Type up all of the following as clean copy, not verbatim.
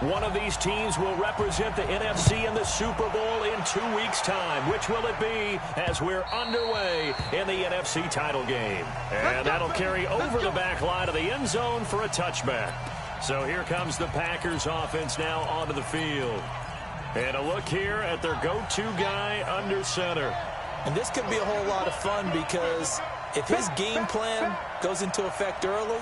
One of these teams will represent the NFC in the Super Bowl in 2 weeks' time. Which will it be as we're underway in the NFC title game? And that'll carry over the back line of the end zone for a touchback. So here comes the Packers offense now onto the field. And a look here at their go-to guy under center. And this could be a whole lot of fun because if his game plan goes into effect early,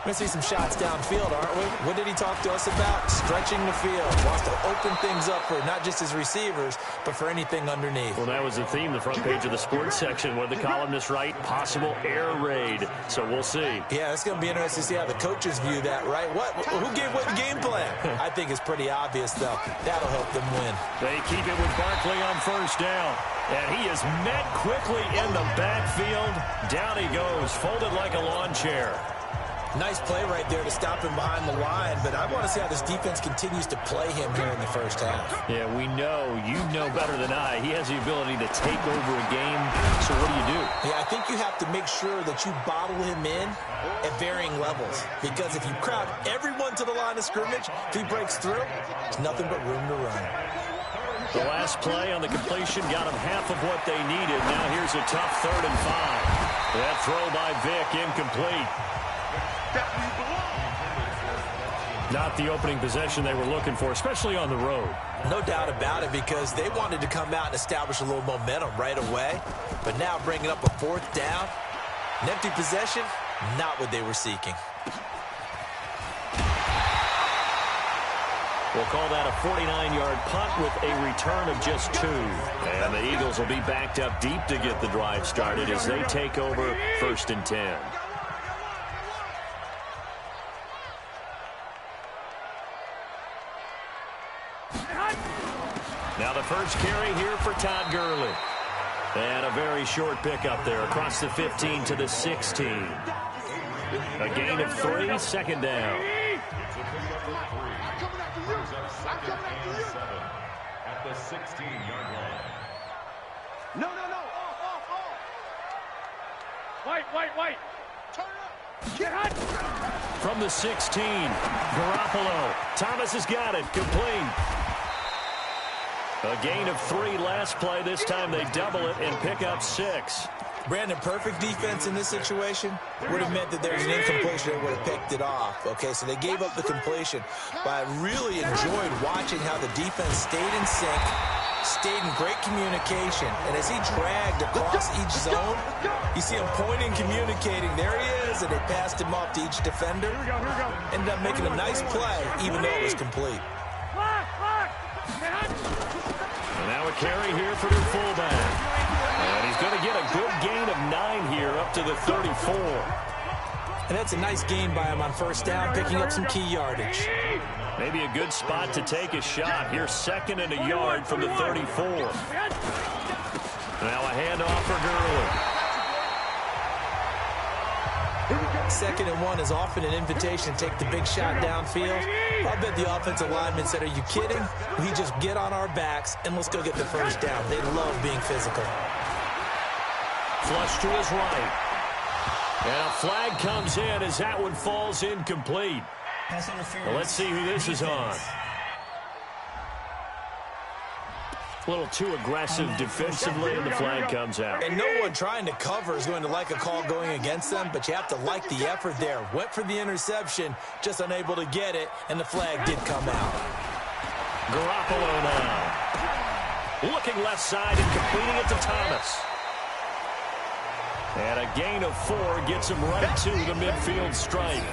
we're going to see some shots downfield, aren't we? What did he talk to us about? Stretching the field. Wants to open things up for not just his receivers, but for anything underneath. Well, that was the theme, the front page of the sports section. What did the columnists write? Possible air raid. So we'll see. Yeah, it's going to be interesting to see how the coaches view that, right? Who gave what game plan? I think it's pretty obvious, though. That'll help them win. They keep it with Barkley on first down. And he is met quickly in the backfield. Down he goes, folded like a lawn chair. Nice play right there to stop him behind the line, but I want to see how this defense continues to play him here in the first half. Yeah, we know, you know better than I, he has the ability to take over a game, so what do? Yeah, I think you have to make sure that you bottle him in at varying levels, because if you crowd everyone to the line of scrimmage, if he breaks through, there's nothing but room to run. The last play on the completion got them half of what they needed. Now here's a tough 3rd and 5. That throw by Vick incomplete. Not the opening possession they were looking for, especially on the road. No doubt about it, because they wanted to come out and establish a little momentum right away. But now bringing up a 4th down, an empty possession, not what they were seeking. We'll call that a 49-yard punt with a return of just 2. And the Eagles will be backed up deep to get the drive started as they take over 1st and 10. Now the first carry here for Todd Gurley. And a very short pickup there across the 15 to the 16. A gain of 3, 2nd down. At the 16-yard line. No. Off. White. Turn up. Get hot. From the 16, Garoppolo. Thomas has got it. Complete. A gain of 3 last play. This time they double it and pick up 6. Brandon, perfect defense in this situation would have meant that there's an incompletion that would have picked it off. Okay, so they gave up the completion. But I really enjoyed watching how the defense stayed in sync, stayed in great communication. And as he dragged across each zone, you see him pointing, communicating. There he is, and they passed him off to each defender. Ended up making a nice play, even though it was complete. And now a carry here for their fullback. And he's going to get a good gain of 9 here up to the 34. And that's a nice gain by him on first down, picking up some key yardage. Maybe a good spot to take a shot. Here's 2nd and a yard from the 34. Now a handoff for Gurley. 2nd and 1 is often an invitation to take the big shot downfield. I bet the offensive lineman said, are you kidding? We just get on our backs and let's go get the first down. They love being physical. Flush to his right. And a flag comes in as that one falls incomplete. Well, let's see who this is on. A little too aggressive defensively, and the flag comes out. And no one trying to cover is going to like a call going against them, but you have to like the effort there. Went for the interception, just unable to get it, and the flag did come out. Garoppolo now. Looking left side and completing it to Thomas. And a gain of 4 gets him right to the midfield stripe.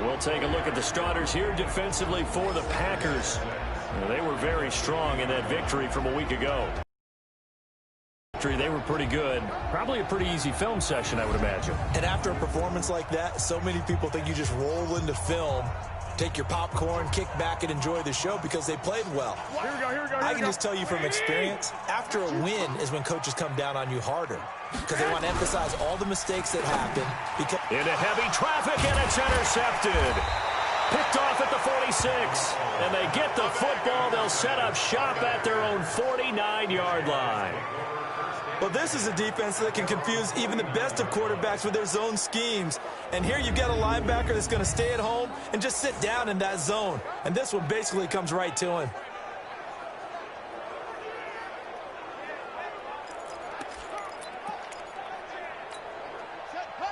We'll take a look at the starters here defensively for the Packers. They were very strong in that victory from a week ago. They were pretty good. Probably a pretty easy film session, I would imagine. And after a performance like that, so many people think you just roll into film, take your popcorn, kick back, and enjoy the show because they played well. Here we go. I can just tell you from experience, after a win is when coaches come down on you harder because they want to emphasize all the mistakes that happen. Into heavy traffic, and it's intercepted. Picked off at the 46, and they get the football. They'll set up shop at their own 49-yard line. Well, this is a defense that can confuse even the best of quarterbacks with their zone schemes. And here you've got a linebacker that's going to stay at home and just sit down in that zone. And this one basically comes right to him.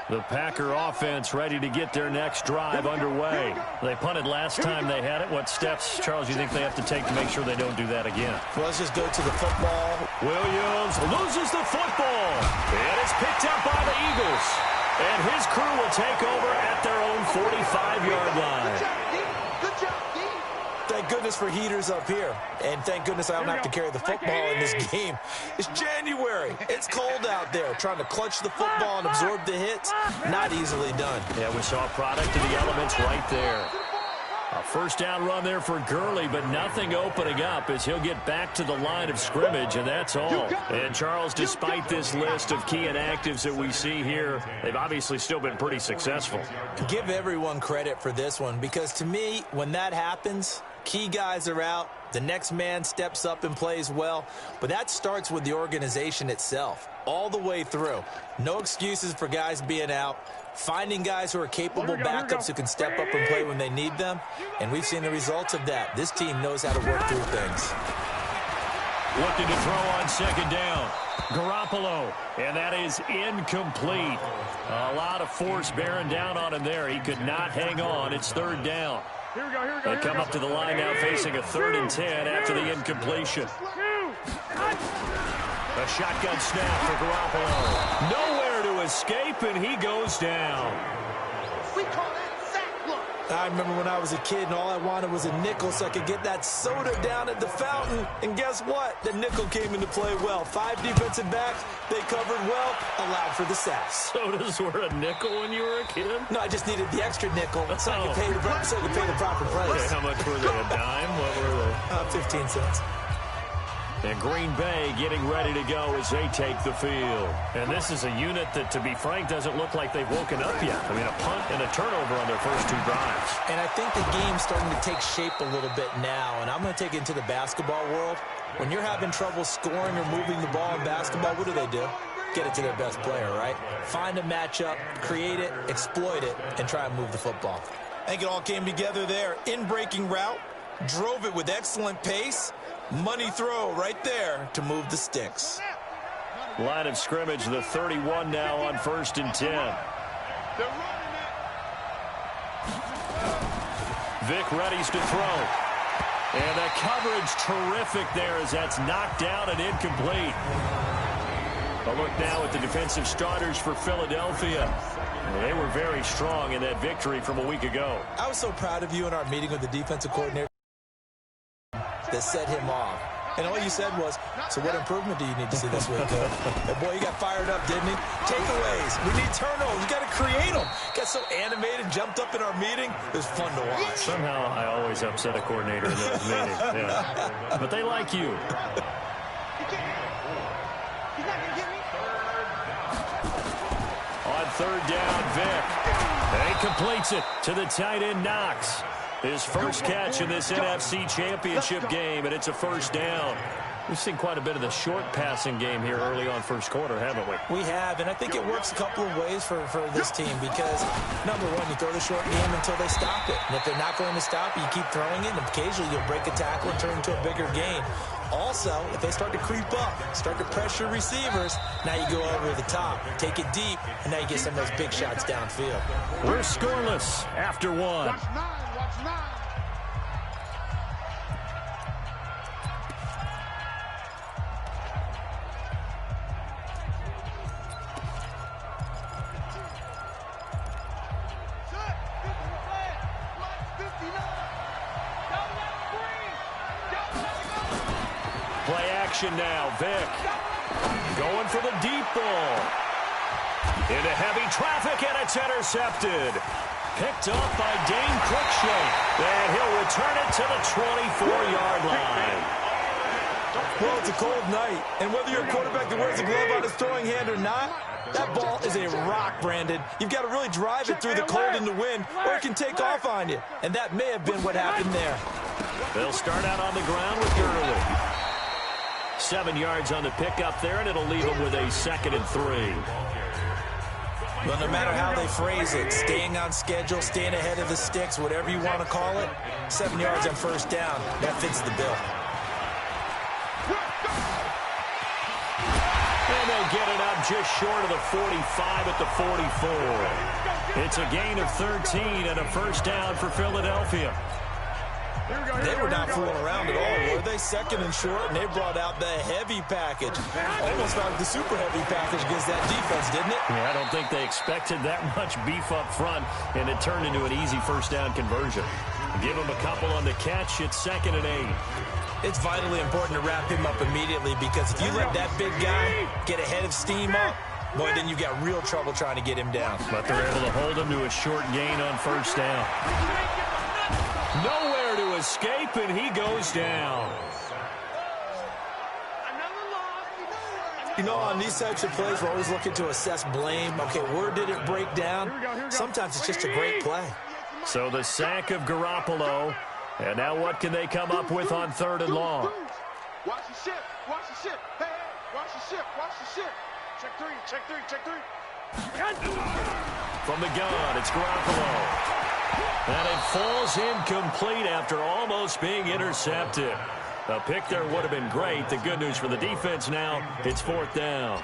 The Packer offense ready to get their next drive underway. They punted last time they had it. What steps, Charles, you think they have to take to make sure they don't do that again? Well, let's just go to the football. Williams loses the football. And it's picked up by the Eagles. And his crew will take over at their own 45-yard line. Good job, D. Thank goodness for heaters up here. And thank goodness I don't have to carry the football in this game. It's January. It's cold out there. Trying to clutch the football and absorb the hits, not easily done. Yeah, we saw a product of the elements right there. A first down run there for Gurley, but nothing opening up as he'll get back to the line of scrimmage, and that's all. And, Charles, despite this list of key inactives that we see here, they've obviously still been pretty successful. Give everyone credit for this one because, to me, when that happens, key guys are out, the next man steps up and plays well, but that starts with the organization itself, all the way through. No excuses for guys being out. Finding guys who are capable backups who can step up and play when they need them, and we've seen the results of that. This team knows how to work through things. Looking to throw on second down. Garoppolo, and that is incomplete. A lot of force bearing down on him there. He could not hang on. It's third down. Here we go, here we go. They come up to the line now facing a 3rd and 10 after the incompletion. A shotgun snap for Garoppolo. Nowhere to escape, and he goes down. We call that sack look. I remember when I was a kid and all I wanted was a nickel so I could get that soda down at the fountain. And guess what? The nickel came into play well. 5 defensive backs, they covered well, allowed for the sacks. Sodas were a nickel when you were a kid? No, I just needed the extra nickel so I could pay the proper price. Okay, how much were they? A dime? What were they? 15 cents. And Green Bay getting ready to go as they take the field. And this is a unit that, to be frank, doesn't look like they've woken up yet. I mean, a punt and a turnover on their first 2 drives. And I think the game's starting to take shape a little bit now. And I'm going to take it into the basketball world. When you're having trouble scoring or moving the ball in basketball, what do? Get it to their best player, right? Find a matchup, create it, exploit it, and try and move the football. I think it all came together there. In-breaking route, drove it with excellent pace. Money throw right there to move the sticks. Line of scrimmage, the 31 now on 1st and 10. Vic readies to throw. And the coverage terrific there as that's knocked down and incomplete. A look now at the defensive starters for Philadelphia. They were very strong in that victory from a week ago. I was so proud of you in our meeting with the defensive coordinator that set him off. And all you said was, so what improvement do you need to see this week? And boy, you got fired up, didn't he? Takeaways. We need turnovers. We got to create them. Got so animated, jumped up in our meeting. It was fun to watch. Somehow I always upset a coordinator in those meetings. Yeah. But they like you. On 3rd down, Vic. And he completes it to the tight end, Knox. His first catch in this NFC Championship game, and it's a 1st down. We've seen quite a bit of the short passing game here early on first quarter, haven't we? We have, and I think it works a couple of ways for this team because, number one, you throw the short game until they stop it. And if they're not going to stop it, you keep throwing it, and occasionally you'll break a tackle and turn it into a bigger gain. Also, if they start to creep up, start to pressure receivers, now you go over the top, take it deep, and now you get some of those big shots downfield. We're scoreless after 1. Watch 9. Play action now. Vic going for the deep ball. Into heavy traffic, and it's intercepted. Picked up by Dane Cruikshank. And he'll return it to the 24-yard line. Well, it's a cold night, and whether you're a quarterback that wears a glove on his throwing hand or not, that ball is a rock, Brandon. You've got to really drive it through the cold and the wind, or it can take off on you. And that may have been what happened there. They'll start out on the ground with Gurley. 7 yards on the pickup there, and it'll leave them with a 2nd and 3. Well, no matter how they phrase it, staying on schedule, staying ahead of the sticks, whatever you want to call it, 7 yards on first down, that fits the bill. And they'll get it up just short of the 45 at the 44. It's a gain of 13 and a first down for Philadelphia. They were not fooling around at all, were they? 2nd and short, and they brought out the heavy package. Almost like the super heavy package against that defense, didn't it? Yeah, I don't think they expected that much beef up front, and it turned into an easy first down conversion. Give them a couple on the catch. It's 2nd and 8. It's vitally important to wrap him up immediately, because if you let that big guy get a head of steam up, boy, then you've got real trouble trying to get him down. But they're able to hold him to a short gain on first down. Nowhere to escape, and he goes down. You know, on these types of plays, we're always looking to assess blame. Okay, where did it break down? Sometimes it's just a great play. So the sack of Garoppolo, and now what can they come up with on 3rd and long? Watch the ship. Watch the ship. Hey, hey, watch the ship. Watch the ship. Check 3. Check 3. Check 3. From the gun, it's Garoppolo. And it falls incomplete after almost being intercepted. A pick there would have been great. The good news for the defense now, it's 4th down.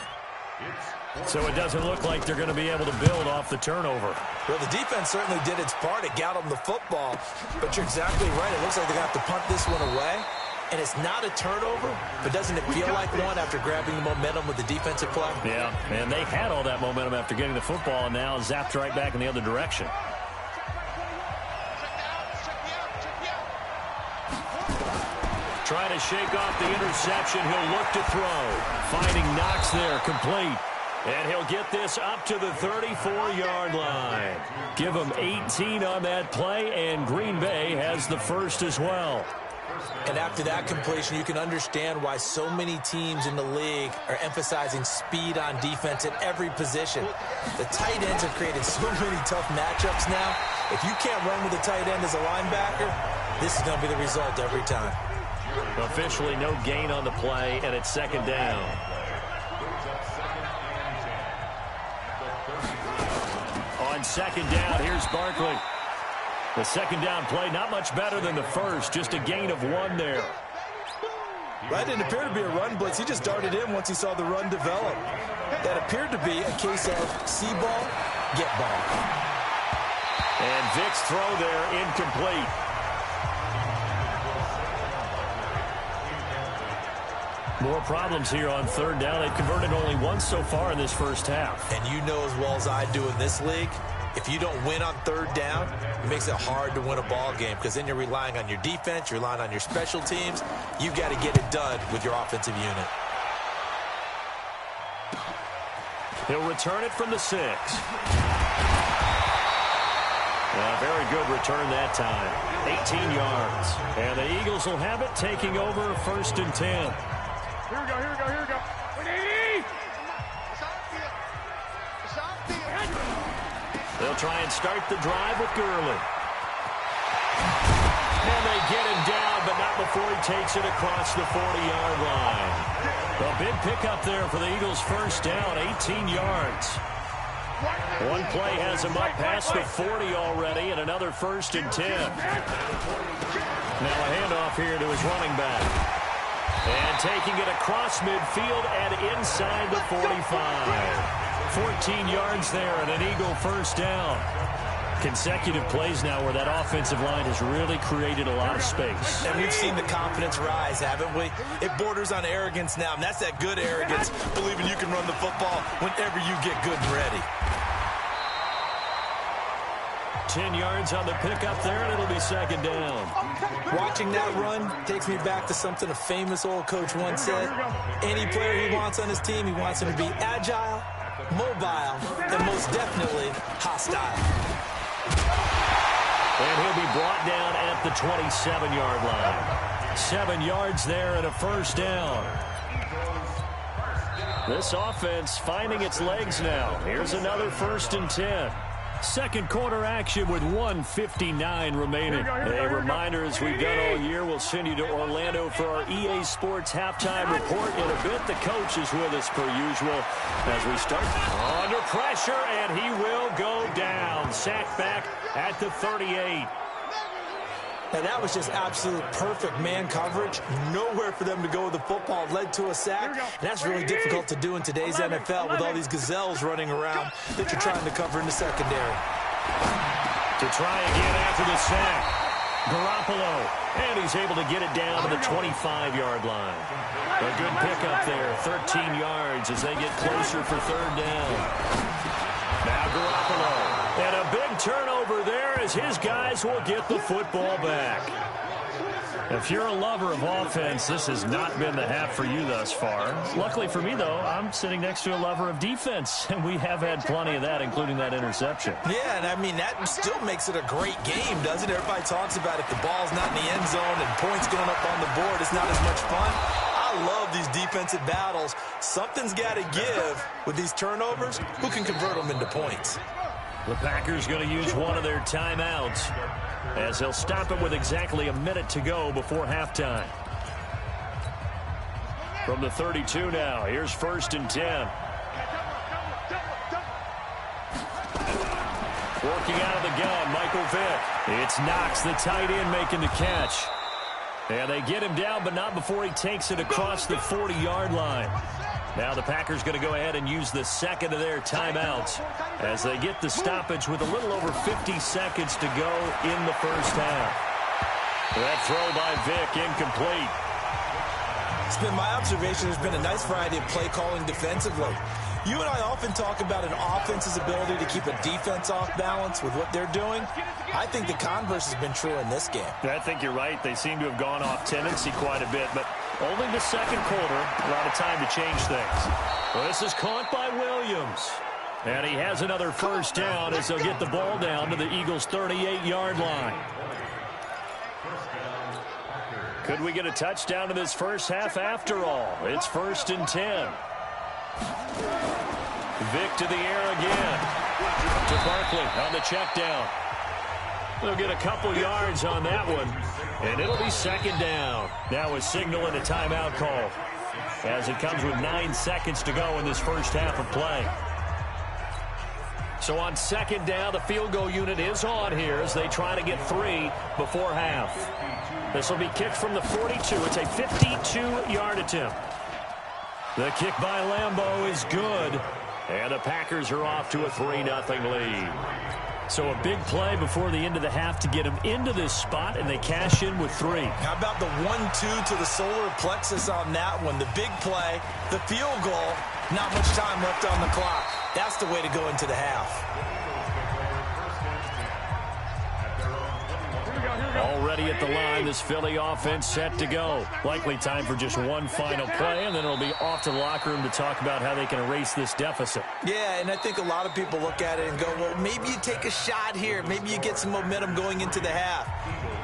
So it doesn't look like they're going to be able to build off the turnover. Well, the defense certainly did its part. It got them the football. But you're exactly right. It looks like they're going to have to punt this one away. And it's not a turnover, but doesn't it feel like one after grabbing the momentum with the defensive play? Yeah, and they had all that momentum after getting the football, and now zapped right back in the other direction. Trying to shake off the interception. He'll look to throw. Finding Knox there, complete. And he'll get this up to the 34-yard line. Give him 18 on that play, and Green Bay has the first as well. And after that completion, you can understand why so many teams in the league are emphasizing speed on defense at every position. The tight ends have created so many tough matchups now. If you can't run with a tight end as a linebacker, this is going to be the result every time. Officially no gain on the play, and it's 2nd down. On 2nd down, here's Barkley. The 2nd down play, not much better than the first, just a gain of 1 there. That didn't appear to be a run blitz. He just darted in once he saw the run develop. That appeared to be a case of see ball, get ball. And Vick's throw there incomplete. More problems here on 3rd down. They've converted only once so far in this first half. And you know as well as I do in this league, if you don't win on 3rd down, it makes it hard to win a ball game, because then you're relying on your defense, you're relying on your special teams. You've got to get it done with your offensive unit. He'll return it from the 6. Very good return that time. 18 yards. And the Eagles will have it, taking over 1st and 10. Here we go, here we go, here we go. They'll try and start the drive with Gurley. And they get him down, but not before he takes it across the 40-yard line. A big pickup there for the Eagles' first down, 18 yards. One play has him up past the 40 already, and another 1st and 10. Now a handoff here to his running back. And taking it across midfield and inside the 45. 14 yards there and an Eagle first down. Consecutive plays now where that offensive line has really created a lot of space. And we've seen the confidence rise, haven't we? It borders on arrogance now, and that's that good arrogance, believing you can run the football whenever you get good and ready. 10 yards on the pickup there, and it'll be 2nd down. Watching that run takes me back to something a famous old coach once said. Any player he wants on his team, he wants him to be agile, mobile, and most definitely hostile. And he'll be brought down at the 27-yard line. 7 yards there and a first down. This offense finding its legs now. Here's another 1st and 10. Second quarter action with 1:59 remaining. A reminder, as we've done all year, we'll send you to Orlando for our EA Sports halftime report in a bit. The coach is with us per usual as we start under pressure, and he will go down. Sacked back at the 38. And that was just absolute perfect man coverage. Nowhere for them to go with the football. Led to a sack. And that's really difficult to do in today's NFL with all these gazelles running around that you're trying to cover in the secondary. To try again after the sack. Garoppolo. And he's able to get it down to the 25-yard line. A good pickup there. 13 yards as they get closer for third down. Now Garoppolo. And a big turnover there as his guys will get the football back. If you're a lover of offense, this has not been the half for you thus far. Luckily for me, though, I'm sitting next to a lover of defense, and we have had plenty of that, including that interception. Yeah, and I mean, that still makes it a great game, doesn't it? Everybody talks about if the ball's not in the end zone and points going up on the board, it's not as much fun. I love these defensive battles. Something's got to give with these turnovers. Who can convert them into points? The Packers going to use one of their timeouts as they'll stop it with exactly a minute to go before halftime. From the 32 now, here's 1st and 10. Working out of the gun, Michael Vick. It's Knox, the tight end, making the catch. And they get him down, but not before he takes it across the 40-yard line. Now the Packers going to go ahead and use the second of their timeouts as they get the stoppage with a little over 50 seconds to go in the first half. That throw by Vick incomplete. It's been my observation there's been a nice variety of play calling defensively. You and I often talk about an offense's ability to keep a defense off balance with what they're doing. I think the converse has been true in this game. I think you're right. They seem to have gone off tendency quite a bit, but only the second quarter, a lot of time to change things. Well, this is caught by Williams. And he has another first down as they'll get the ball down to the Eagles' 38-yard line. Could we get a touchdown in this first half after all? It's 1st and 10. Vick to the air again. To Barkley on the check down. They'll get a couple yards on that one. And it'll be second down. Now a signal and a timeout call as it comes with 9 seconds to go in this first half of play. So on second down, the field goal unit is on here as they try to get 3 before half. This will be kicked from the 42. It's a 52-yard attempt. The kick by Lambeau is good. And the Packers are off to a 3-0 lead. So a big play before the end of the half to get them into this spot, and they cash in with 3. How about the 1-2 to the solar plexus on that one? The big play, the field goal, not much time left on the clock. That's the way to go into the half. Already at the line, this Philly offense set to go. Likely time for just one final play, and then it'll be off to the locker room to talk about how they can erase this deficit. Yeah, and I think a lot of people look at it and go, well, maybe you take a shot here. Maybe you get some momentum going into the half.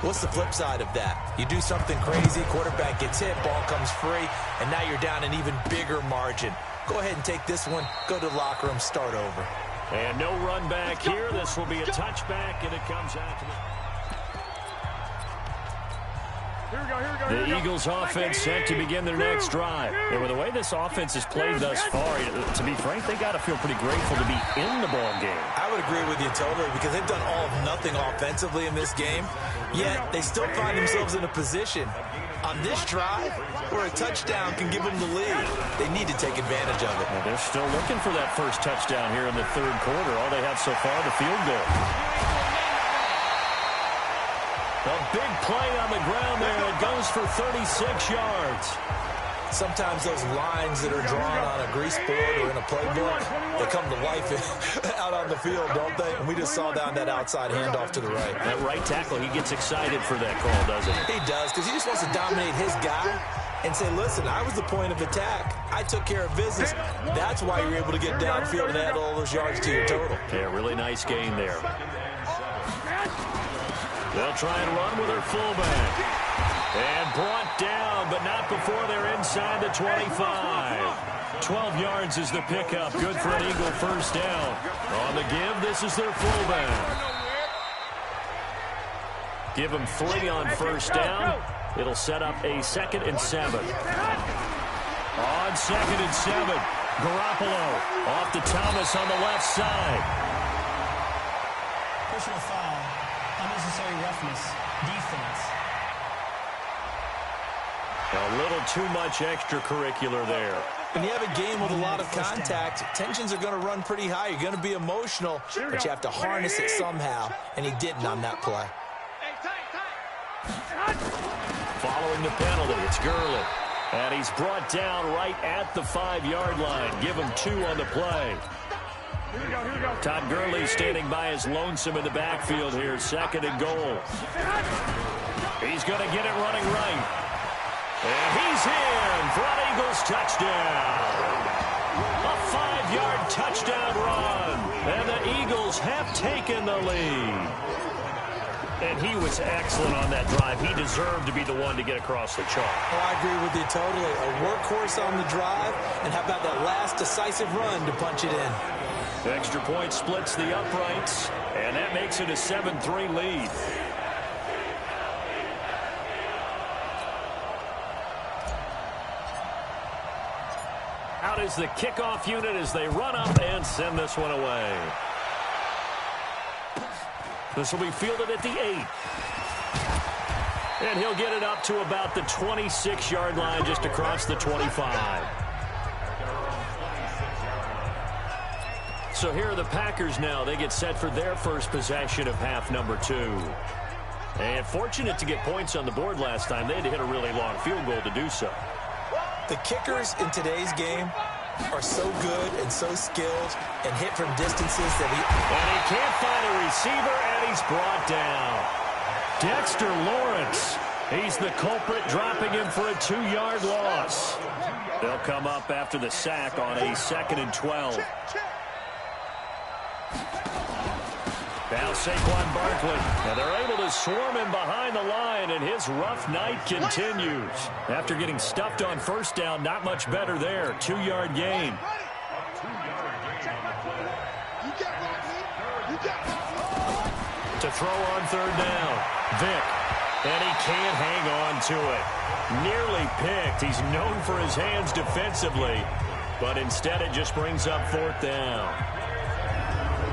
What's the flip side of that? You do something crazy, quarterback gets hit, ball comes free, and now you're down an even bigger margin. Go ahead and take this one, go to the locker room, start over. And no run back here. This will be a touchback, and it comes out to the Eagles offense set to begin their next drive. And with the way this offense has played thus far, to be frank, they got to feel pretty grateful to be in the ball game. I would agree with you totally because they've done all of nothing offensively in this game, yet they still find themselves in a position on this drive where a touchdown can give them the lead. They need to take advantage of it. Well, they're still looking for that first touchdown here in the third quarter. All they have so far, the field goal. A big play on the ground there. It goes for 36 yards. Sometimes those lines that are drawn on a grease board or in a playbook, they come to life out on the field, don't they? And we just saw down that outside handoff to the right. That right tackle, he gets excited for that call, doesn't he? He does, because he just wants to dominate his guy and say, listen, I was the point of attack. I took care of business. That's why you're able to get downfield and add all those yards to your total. Yeah, really nice gain there. They'll try and run with their fullback. And brought down, but not before they're inside the 25. 12 yards is the pickup. Good for an Eagle first down. On the give, this is their fullback. Give them 3 on first down. It'll set up a 2nd and 7. On 2nd and 7, Garoppolo off to Thomas on the left side. Personal foul, unnecessary roughness, defense. A little too much extracurricular there. When you have a game with a lot of contact, tensions are going to run pretty high. You're going to be emotional, but you have to harness it somehow, and he didn't on that play. Following the penalty, it's Gurley. And he's brought down right at the 5-yard line. Give him 2 on the play. Todd Gurley standing by his lonesome in the backfield here. 2nd and goal. He's going to get it running right. And he's in for an Eagles touchdown. A 5-yard touchdown run. And the Eagles have taken the lead. And he was excellent on that drive. He deserved to be the one to get across the chalk. Oh, I agree with you totally. A workhorse on the drive, and how about that last decisive run to punch it in? Extra point splits the uprights, and that makes it a 7-3 lead. Out is the kickoff unit as they run up and send this one away. This will be fielded at the 8. And he'll get it up to about the 26-yard line, just across the 25. So here are the Packers now. They get set for their first possession of half number 2. And fortunate to get points on the board last time. They had to hit a really long field goal to do so. The kickers in today's game are so good and so skilled and hit from distances that And he can't find a receiver, and he's brought down. Dexter Lawrence. He's the culprit, dropping him for a 2-yard loss. They'll come up after the sack on a 2nd and 12. Now Saquon Barkley, and they're able to swarm him behind the line, and his rough night continues. After getting stuffed on first down, not much better there. 2-yard gain. To throw on 3rd down, Vick, and he can't hang on to it. Nearly picked. He's known for his hands defensively, but instead it just brings up 4th down.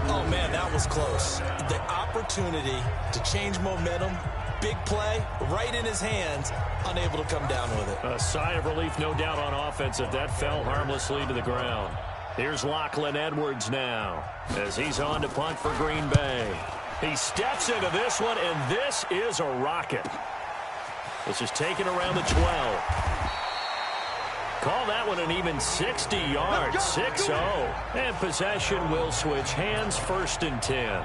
Oh, man, that was close. The opportunity to change momentum, big play, right in his hands, unable to come down with it. A sigh of relief, no doubt, on offense if that fell harmlessly to the ground. Here's Lachlan Edwards now as he's on to punt for Green Bay. He steps into this one, and this is a rocket. This is taken around the 12. Call that one an even 60 yards, 6-0. And possession will switch hands, 1st and 10.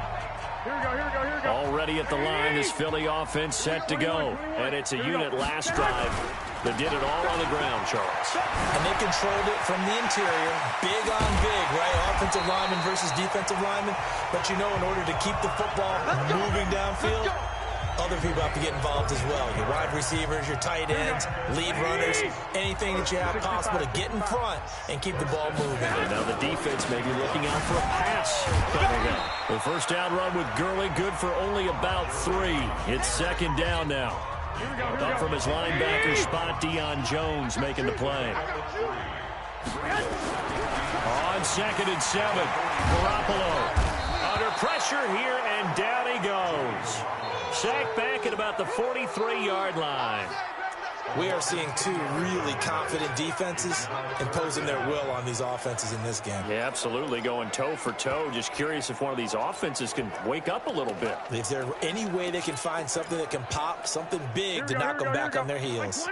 Here we go. Already at the line, this Philly offense set to go. And it's a unit last drive that did it all on the ground, Charles. And they controlled it from the interior, big on big, right? Offensive lineman versus defensive lineman. But you know, in order to keep the football moving downfield, other people have to get involved as well. Your wide receivers, your tight ends, lead runners, anything that you have possible to get in front and keep the ball moving. And now the defense may be looking out for a pass coming up. The first down run with Gurley, good for only about 3. It's 2nd down now. Up from his linebacker spot, Deion Jones making the play. On 2nd and 7, Garoppolo under pressure here, and down he goes. Sacked back at about the 43-yard line. We are seeing 2 really confident defenses imposing their will on these offenses in this game. Yeah, absolutely, going toe for toe. Just curious if one of these offenses can wake up a little bit. Is there any way they can find something that can pop, something big to knock them back on their heels?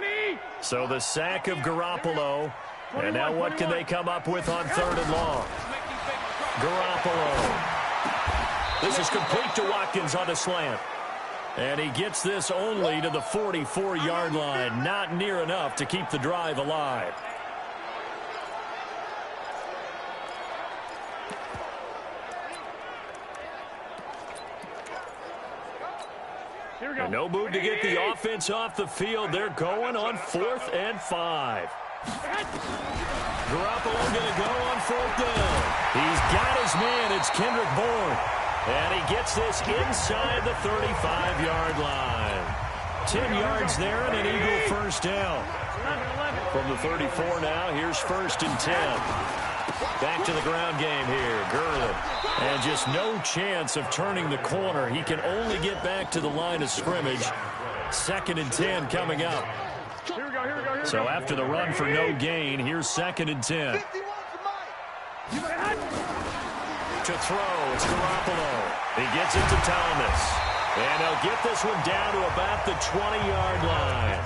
So the sack of Garoppolo. And now what can they come up with on 3rd and long? Garoppolo. This is complete to Watkins on the slant. And he gets this only to the 44-yard line. Not near enough to keep the drive alive. And no move to get the offense off the field. They're going on 4th and 5. Garoppolo going to go on 4th down. He's got his man. It's Kendrick Bourne. And he gets this inside the 35-yard line. 10 yards there and an Eagle first down. From the 34 now, here's 1st and 10. Back to the ground game here. Gurley. And just no chance of turning the corner. He can only get back to the line of scrimmage. 2nd and 10 coming up. So after the run for no gain, here's 2nd and 10. To throw, it's Garoppolo. He gets it to Thomas. And he'll get this one down to about the 20-yard line.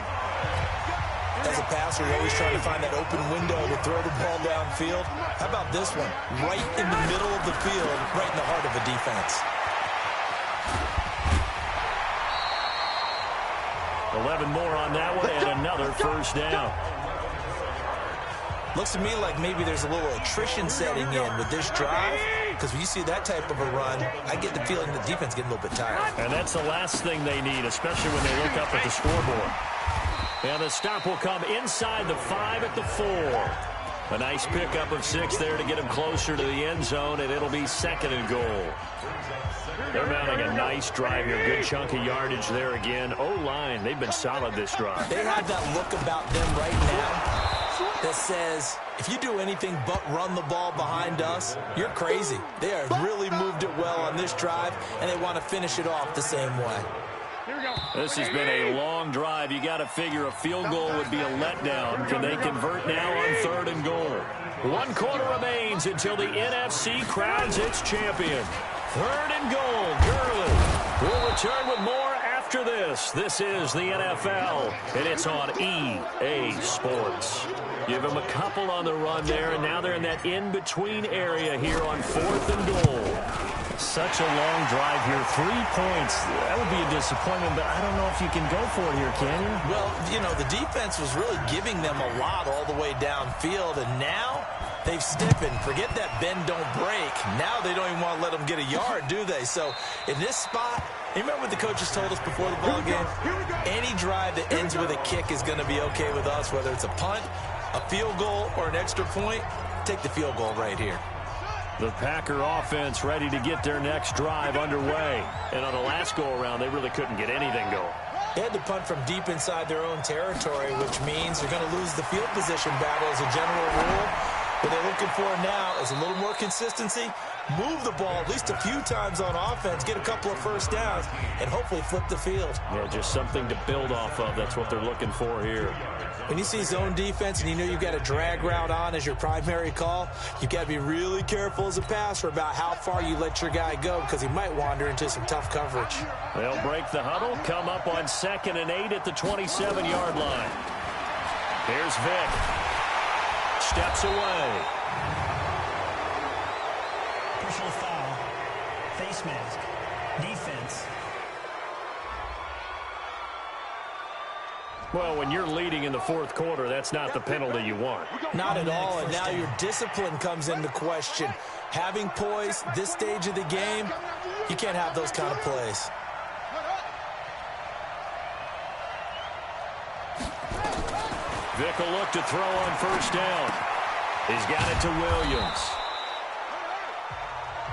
As a passer, you're always trying to find that open window to throw the ball downfield. How about this one? Right in the middle of the field, right in the heart of a defense. 11 more on that one and another first down. Looks to me like maybe there's a little attrition setting in with this drive, because when you see that type of a run, I get the feeling the defense getting a little bit tired. And that's the last thing they need, especially when they look up at the scoreboard. And the stop will come inside the 5 at the 4. A nice pickup of 6 there to get him closer to the end zone, and it'll be 2nd and goal. They're mounting a nice drive here. Good chunk of yardage there again. O-line, they've been solid this drive. They have that look about them right now that says, if you do anything but run the ball behind us, you're crazy. They have really moved it well on this drive, and they want to finish it off the same way. This has been a long drive. You got to figure a field goal would be a letdown. Can they convert now on 3rd and goal? 1 quarter remains until the NFC crowns its champion. 3rd and goal. Gurley will return with more after this. This is the NFL, and it's on EA Sports. Give them a couple on the run there, and now they're in that in-between area here on 4th and goal. Such a long drive here. 3 points. That would be a disappointment, but I don't know if you can go for it here, can you? Well, you know, the defense was really giving them a lot all the way downfield, and now they've stiffened. Forget that bend, don't break. Now they don't even want to let them get a yard, do they? So in this spot, you remember what the coaches told us before the ball game? Any drive that ends with a kick is going to be okay with us, whether it's a punt, a field goal, or an extra point. Take the field goal right here. The Packer offense ready to get their next drive underway. And on the last go-around, they really couldn't get anything going. They had to punt from deep inside their own territory, which means they're going to lose the field position battle as a general rule. What they're looking for now is a little more consistency, move the ball at least a few times on offense, get a couple of first downs, and hopefully flip the field. Yeah, just something to build off of. That's what they're looking for here. When you see zone defense and you know you've got a drag route on as your primary call, you've got to be really careful as a passer about how far you let your guy go, because he might wander into some tough coverage. They'll break the huddle, come up on 2nd and 8 at the 27-yard line. Here's Vick. Steps away. Personal foul. Face mask. Defense. Well, when you're leading in the 4th quarter, that's not the penalty you want. Not at all, and now your discipline comes into question. Having poise this stage of the game, you can't have those kind of plays. Vick will look to throw on 1st down. He's got it to Williams.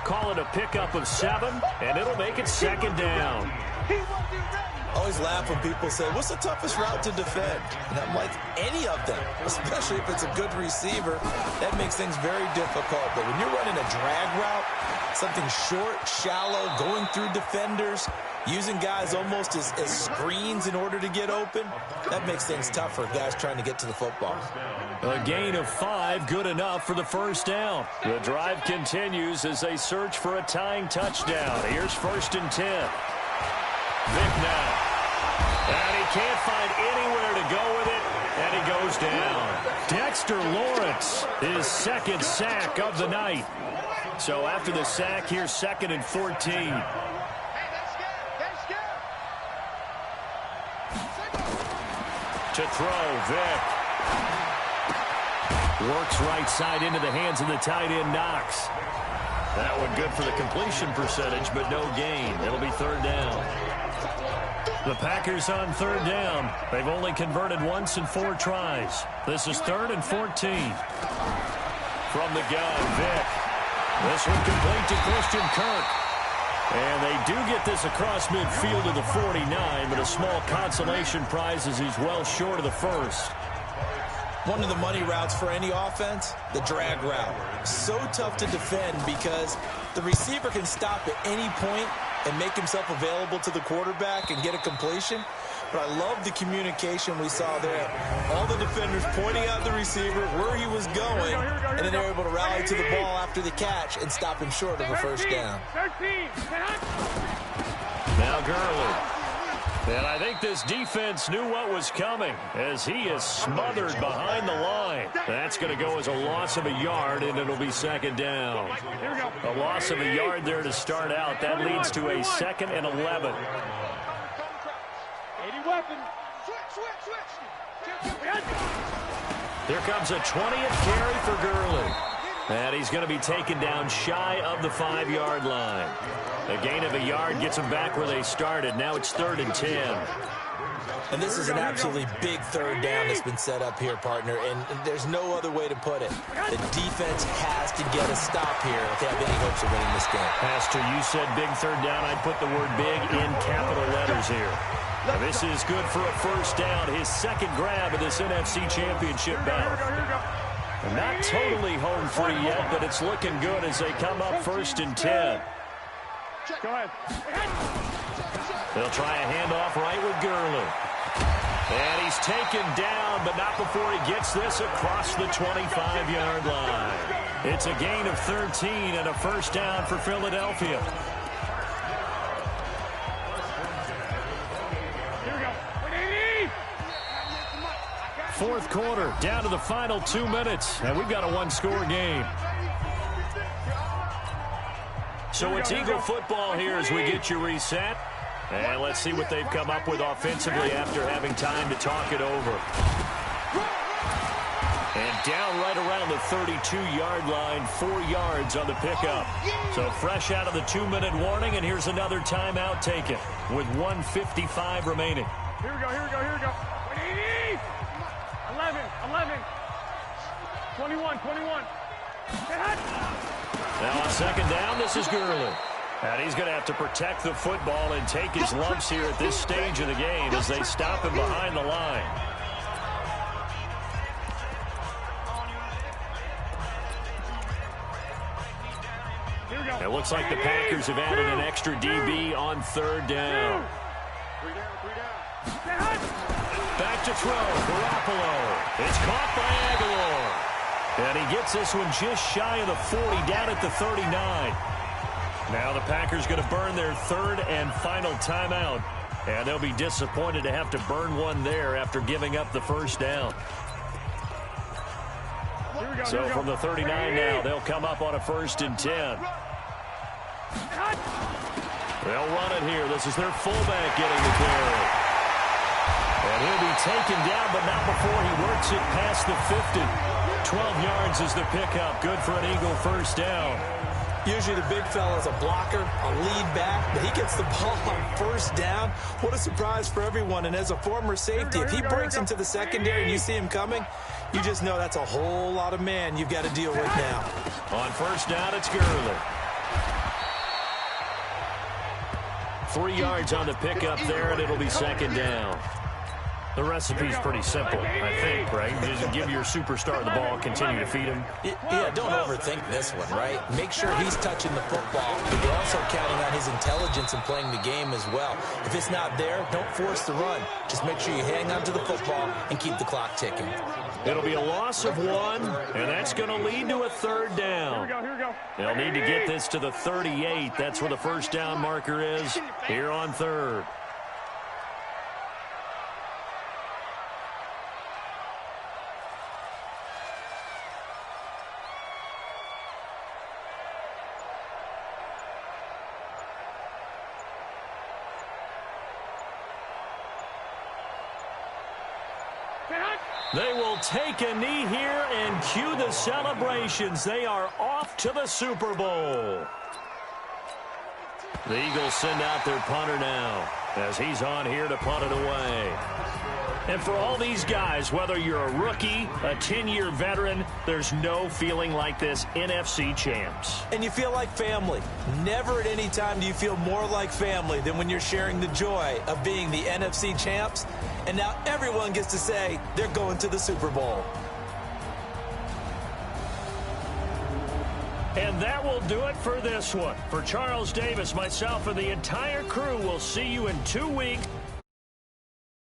Call it a pickup of 7, and it'll make it 2nd down. I always laugh when people say, what's the toughest route to defend? And I'm like, any of them, especially if it's a good receiver. That makes things very difficult. But when you're running a drag route, something short, shallow, going through defenders, using guys almost as screens in order to get open, that makes things tough for guys trying to get to the football. A gain of 5, good enough for the 1st down. The drive continues as they search for a tying touchdown. Here's 1st and 10. Vick now. And he can't find anywhere to go with it, and he goes down. Dexter Lawrence, his 2nd sack of the night. So after the sack, here's 2nd and 14. To throw, Vick. Works right side into the hands of the tight end, Knox. That one good for the completion percentage, but no gain. It'll be third down. The Packers on third down. They've only converted once in 4 tries. This is 3rd and 14. From the gun, Vick. This one complete to Christian Kirk. And they do get this across midfield to the 49, but a small consolation prize as he's well short of the first. One of the money routes for any offense, the drag route. So tough to defend because the receiver can stop at any point and make himself available to the quarterback and get a completion. But I love the communication we saw there. All the defenders pointing out the receiver, where he was going, and then they're able to rally to the ball after the catch and stop him short of a first down. Now Gurley. And I think this defense knew what was coming as he is smothered behind the line. That's going to go as a loss of a yard, and it'll be second down. A loss of a yard there to start out. That leads to a 2nd and 11. Here comes a 20th carry for Gurley. And he's going to be taken down shy of the 5-yard line. A gain of a yard gets them back where they started. Now it's 3rd and 10. And this is an absolutely big third down that's been set up here, partner, and there's no other way to put it. The defense has to get a stop here if they have any hopes of winning this game. Pastor, you said big third down. I'd put the word big in capital letters here. Now this is good for a first down, his 2nd grab of this NFC Championship bout. And not totally home free yet, but it's looking good as they come up 1st and 10. Go ahead. They'll try a handoff right with Gurley. And he's taken down, but not before he gets this across the 25-yard line. It's a gain of 13 and a first down for Philadelphia. Here we go. 4th quarter, down to the final 2 minutes, and we've got a 1-score game. So it's Eagle football here as we get you reset. And let's see what they've come up with offensively after having time to talk it over. And down right around the 32-yard line, 4 yards on the pickup. So fresh out of the 2-minute warning, and here's another timeout taken with 1:55 remaining. Here we go, here we go, here we go. 11, 21. Now on second down, this is Gurley. And he's going to have to protect the football and take his lumps here at this stage of the game as they stop him behind the line. It looks like the Packers have added an extra DB on 3rd down. Back to throw, Garoppolo. It's caught by Aguilar. And he gets this one just shy of the 40, down at the 39. Now the Packers going to burn their 3rd and final timeout. And they'll be disappointed to have to burn one there after giving up the first down. So from the 39 now, they'll come up on a 1st and 10. They'll run it here. This is their fullback getting the carry. And he'll be taken down, but not before he works it past the 50. 12 yards is the pickup. Good for an Eagle first down. Usually the big fella's a blocker, a lead back, but he gets the ball on first down. What a surprise for everyone. And as a former safety, if he breaks into the secondary and you see him coming, you just know that's a whole lot of man you've got to deal with now. On first down, it's Gurley. 3 yards on the pickup there, and it'll be second down. The recipe's pretty simple, I think, right? Just give your superstar the ball, continue to feed him. Yeah, don't overthink this one, right? Make sure he's touching the football, but you're also counting on his intelligence in playing the game as well. If it's not there, don't force the run. Just make sure you hang on to the football and keep the clock ticking. It'll be a loss of 1, and that's going to lead to a 3rd down. Here we go. They'll need to get this to the 38. That's where the first down marker is here on 3rd. They will take a knee here and cue the celebrations. They are off to the Super Bowl. The Eagles send out their punter now as he's on here to punt it away. And for all these guys, whether you're a rookie, a 10-year veteran, there's no feeling like this NFC champs. And you feel like family. Never at any time do you feel more like family than when you're sharing the joy of being the NFC champs. And now everyone gets to say they're going to the Super Bowl. And that will do it for this one. For Charles Davis, myself, and the entire crew, we'll see you in 2 weeks.